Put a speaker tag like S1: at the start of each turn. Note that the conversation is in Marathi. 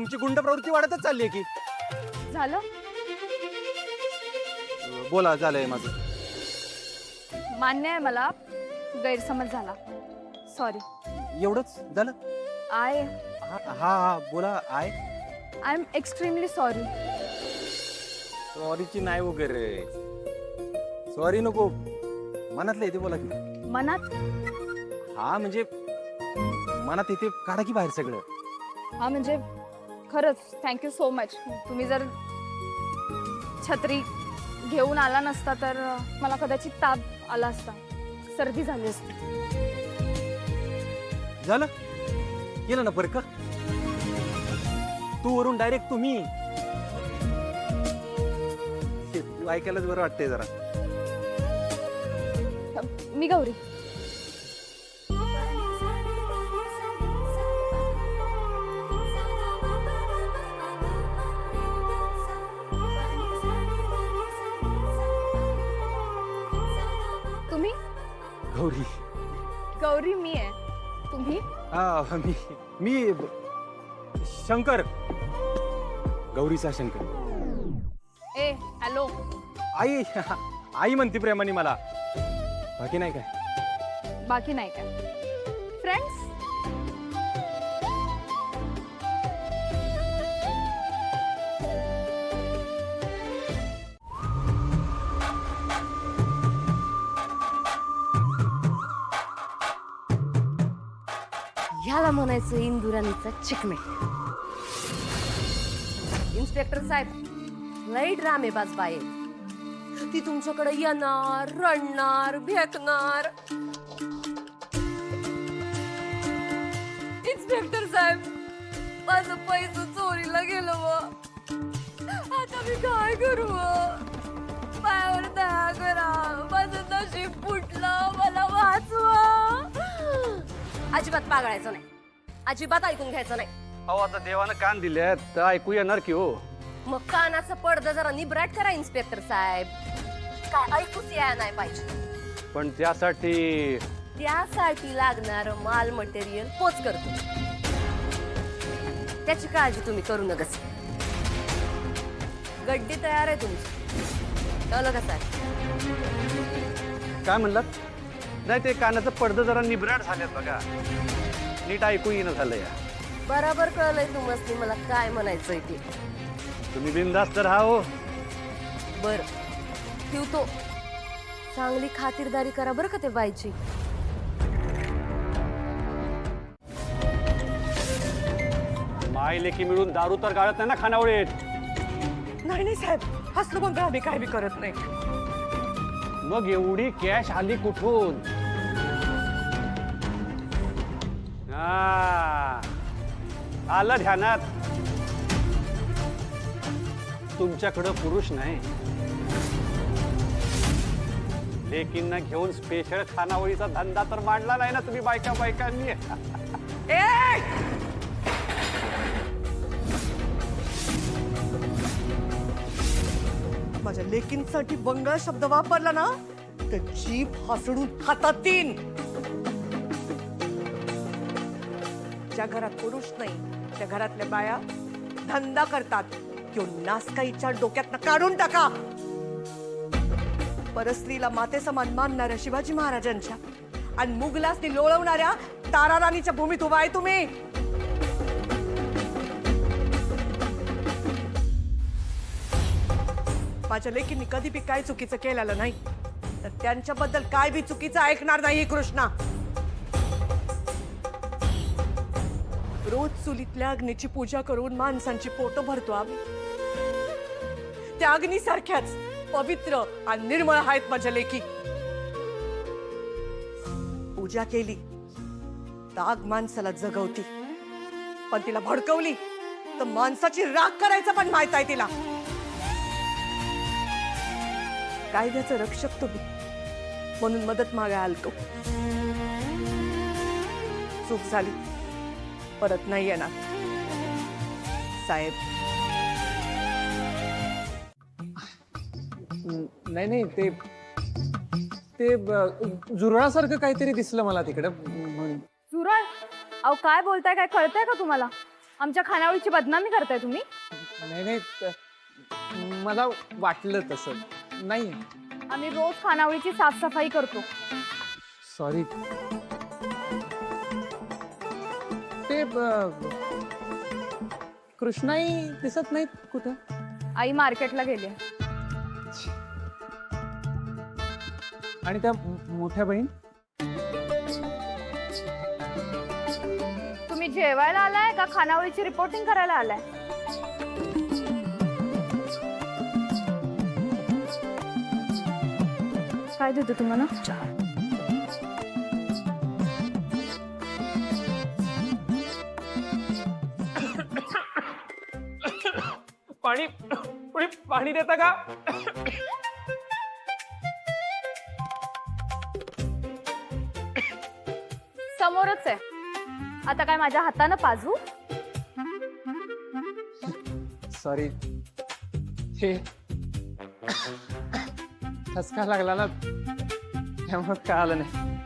S1: तुमची गुंड प्रवृत्ती वाढतच चालली आहे की.
S2: झालं?
S1: बोला, झालंय माझं.
S2: मान्य आहे मला, गैरसमज झाला. सॉरी.
S1: एवढंच झालं?
S2: आय
S1: हा हा बोला. I
S2: am extremely sorry.
S1: सॉरीची नाही वगैरे. सॉरी नको, मनातलं येते बोला की.
S2: मनात?
S1: हा म्हणजे मनात येते काढा की बाहेर सगळं.
S2: हा म्हणजे खरंच थँक्यू सो मच. तुम्ही जर छत्री घेऊन आला नसता तर मला कदाचित ताप आला असता, सर्दी झाली असती.
S1: झालं केलं ना परक. तू वरून डायरेक्ट तुम्ही. तू ऐकायलाच बरं वाटतंय जरा.
S2: मी गौरी. तुम्ही?
S1: गौरी.
S2: गौरी मी आहे. तुम्ही?
S1: हा मी शंकर. गौरीचा शंकर.
S2: ए हॅलो.
S1: आई आई म्हणते प्रेमाने मला. बाकी नाही काय.
S2: बाकी नाही काय. फ्रेंड्स?
S3: ह्याला म्हणायचं इंदुराणीचा चिकमेट. इन्स्पेक्टर साहेब, लई ड्रामेबाज बाई आहे. ती तुमच्याकडे येणार, रडणार, भेटणार. इन्स्पेक्टर साहेब, माझं पैसे चोरीला गेलं व आता मी काय करू व? पायावर दया करा, माझं नशीब फुटलं, मला वाचवा. अजिबात पागळायचं नाही, अजिबात ऐकून घ्यायचं नाही.
S1: अहो आता देवानं कान दिले तर ऐकू येणार की हो.
S3: मग कानाचा पडदा जरा निब्राट करा इन्स्पेक्टर साहेब. काय ऐकूच यायला नाही पाहिजे.
S1: पण त्यासाठी
S3: लागणार माल मटेरियल पोच करतो. त्याची काळजी तुम्ही करू नकच. गड्डी तयार आहे तुमची. कळलं का साहेब?
S1: काय म्हणलात? नाही ते कानाचं पडदं जरा निबराट झाल्यात बघा. नीट ऐकू येणं झालं या.
S3: बरोबर कळलंय तुम्हाला मला काय म्हणायचंय ते.
S1: तुम्ही बिनधास्त तर राहा हो.
S3: बर ठेवतो. चांगली खातिरदारी करा बरं का ते बाईची.
S1: माय लेकी मिळून दारू तर गाळत नाही ना खानावळीत.
S4: नाही नाही साहेब, हसलो पण आम्ही काय बी करत नाही.
S1: मग एवढी कॅश आली कुठून? आलं ध्यानात. तुमच्याकडं पुरुष नाही, लेकींना घेऊन स्पेशल खानावळीचा धंदा तर मांडला नाही ना तुम्ही बायकांनी.
S4: माझ्या लेकींसाठी बंगाळ शब्द वापरला ना तर जीभ हसडून हातात तीन. ज्या घरात पुरुष नाही त्या घरातल्या बाया धंदा करतात किंवा नासकाईच्या डोक्यातनं काढून टाका. परस्त्रीला माते समान मानणाऱ्या शिवाजी महाराजांच्या आणि मुघलासनी लोळवणाऱ्या ताराराणीच्या भूमीत उभा आहे तुम्ही. माझ्या लेकींनी कधी बी काय चुकीचं केलेलं नाही तर त्यांच्याबद्दल काय बी चुकीचं ऐकणार नाही कृष्णा. रोज चुलीतल्या अग्नीची पूजा करून माणसांची पोटं भरतो आम्ही. त्या अग्नीसारख्याच पवित्र आणि निर्मळ आहेत माझ्या लेकी. पूजा केली तर आग माणसाला जगवती, पण तिला भडकवली तर माणसाची राख करायचं पण माहित आहे तिला. कायद्याचं रक्षक तुम्ही म्हणून मदत मागायला आलतो. चूक झाली, परत नाही येणार साहेब.
S5: नाही नाही ते ते जुरळासारखं काहीतरी दिसलं मला तिकडं म्हणून.
S2: सुरळ, अहो काय बोलताय? काय कळतंय का तुम्हाला? आमच्या खानावळीची बदनामी करताय तुम्ही?
S5: नाही नाही मला वाटलं तसं. नाही
S2: आम्ही रोज खानावळीची साफसफाई करतो.
S5: सॉरी. ते कृष्णाई दिसत नाहीत कुठं?
S2: आई मार्केटला गेली.
S5: आणि त्या मोठ्या बहीण?
S2: तुम्ही जेवायला आलाय का खानावळीची रिपोर्टिंग करायला आलाय? काय देतो तुम्हाला?
S5: पाणी पाणी देता का?
S2: समोरच आहे. आता काय माझ्या हातानं पाजू?
S5: सॉरी. हे ठसका लागला ना त्यामुळे कळालं नाही.